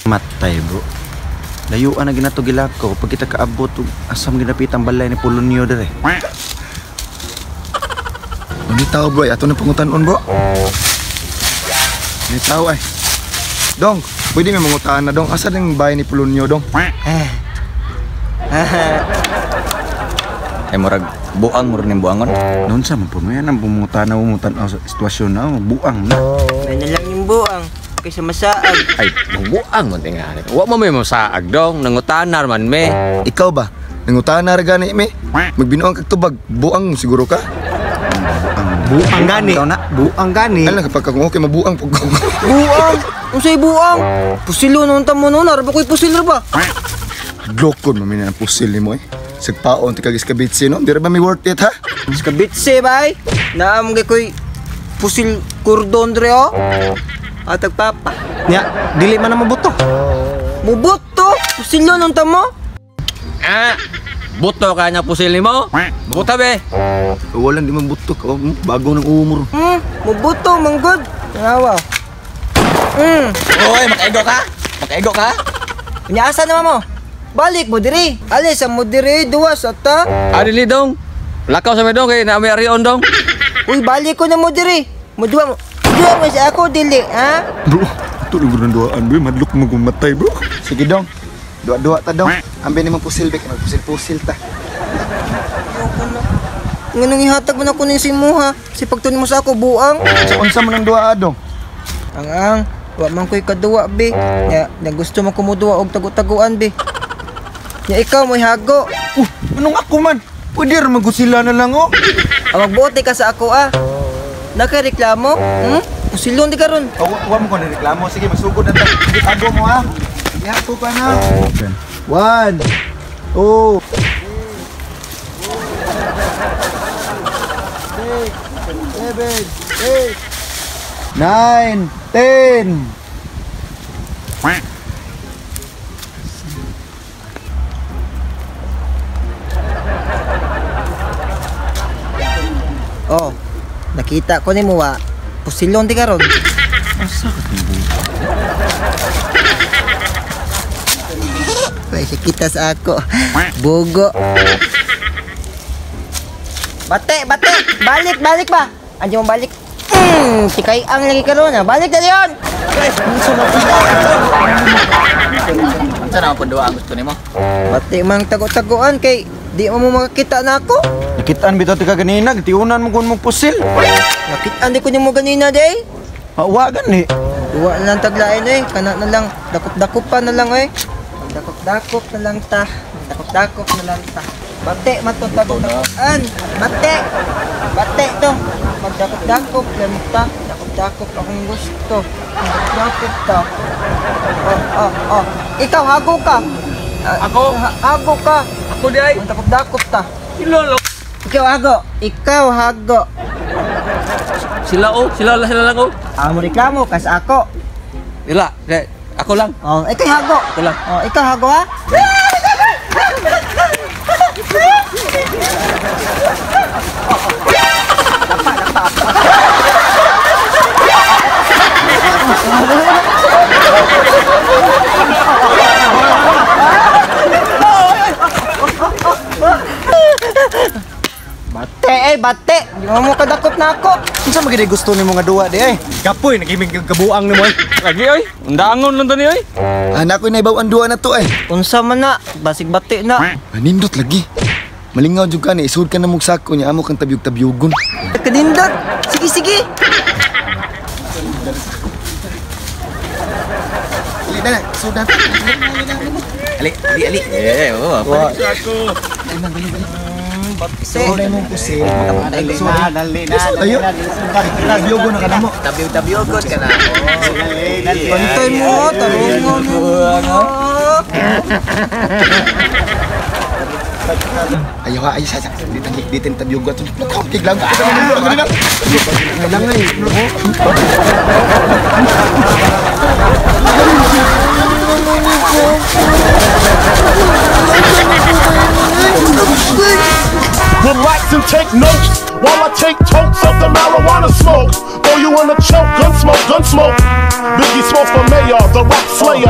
Matay bro. Layuan na ginato gilako pag kita kaabot asam ginapitang balay ni Polonio dere. Hindi tao bro, ato na pangutanon bro. Hindi tao ay. Dong, pwede may mangutaan na dong. Asa ng bahay ni Polonio dong? Ay murag buang murag ning buangon. Noon sa man po mo yan ang bumutan na sa sitwasyon na buang na. May na lang yung buang kaysa masaag. Ay, buang mo tingali. Wa mo may masaag dong, nangutanar man me. Ikaw ba? Nangutaan na gani me? Magbinuang kagtubag, buang siguro ka? Buang gani. Ikaw na. Buang gani. Alam kapag kung okay mabuang pag Buang. Unsay buang? Pusilo nun tamo nun, arba ko'y pusil ba? Glokon mamina ang pusil ni mo eh. Sagpaon ti kagis kabitsi no? Di ba may worth it ha? Kabitse bay. Naam ko'y pusil kurdon dre o. Atag papa. Nya, dili man na mabuto. Mubuto. Pusilo nun tamo. Buto ka niya pusil ni mo? Buta be. Walang di mabuto ka. Bago ng umur. Mubuto manggod. Tanawa. Oy, makaigo ka? Makaigo ka? Asa naman mo? Balik mo diri. Alis mo diri duwas ata. Adili dong. Lakaw sa medong kay na may arion dong. Uy, balik ko na mo diri. Mudua mo. Dua mo sa ako dili, ha? Bro, ito lang ng duaan bro. Madlok mo gumatay bro. Sige dong. Dua-dua ta dong. Ambil ni mo pusil bek. Pusil-pusil ta. Nganong ihatag mo na ko ning simuha. Si pagtunin mo sa ako buang. So, unsa mo ng dua dong? Ang wa man ko'y kaduwa be. Ya, gusto mo kumuduwa og tagu-taguan be. Ya ikaw mo'y hago. Anong ako man? Pwede rin magusila na lang oh. Magbuti ka sa ako nakareklamo? Usilon di karon. Huwag mo ko nireklamo. Sige, masugod na tayo. Sige, tago mo ha. Sige, ako ka na. 1, 2, 6, 7, 8, 9, 10. Oh, nakita ko ni mo pusilon di karon. Wala siya kita sa ako. Bugo. Bate! Balik ba? Andiyan mo balik. Tikay ang lagi karon Balik na yon. Sana po doa gusto nimo? Bate mang tago-taguan kay di mo makakita na ako. Nakitaan bitaw ti kaganina, tiunan mo kun mo pusil. Nakitaan di ko ni mo ganina day. Wa gani. Duwa na lang taglain kana na lang dakop-dakop pa na lang Dakop-dakop na lang ta. Dakop-dakop na lang ta. Bate matutagod-taguan. Bate to. Magdakop-dakop lang ta. Dakop-dakop akong gusto. Dakop ta. Oh. Ikaw hago ka. Ako? Hago ka. Ako di ay. Dakop-dakop ta. Ilolo. Ikaw hago. Sila lang ko. Amo reklamo kas ako. Ila, ako lang. Oh, ikaw hago. Ako lang. Oh, ikaw hago ha. Bate. Di mo kadakop na ako. Unsa magid gusto nimo nga duwa di ay? Kapoy, nagimig kabuang ni mo. Lagi oy. Undangon lang tani oy. Anak ko naibaw ang duwa na to eh. Unsa man na, basig bate na. Manindot lagi. Malingaw jud ka ni isud ka na mong sako niya amo kang tabyog-tabyugon. Kadindot. Sige. Ali na, sudan. Ali. Apa ako? Bate. Mong pusil. Dali na. Ayo. Tabyugon na ka na mo. Tabiw-tabiyogon ka na. Dali. Pantay mo, talungon mo. Ayo ha, sa ditin tabyugon to. Kiglang. Lang ay. Relax and take notes while I take totes of the marijuana smoke. Throw you in a choke, gun smoke. Biggie Smalls for mayor, the rap slayer.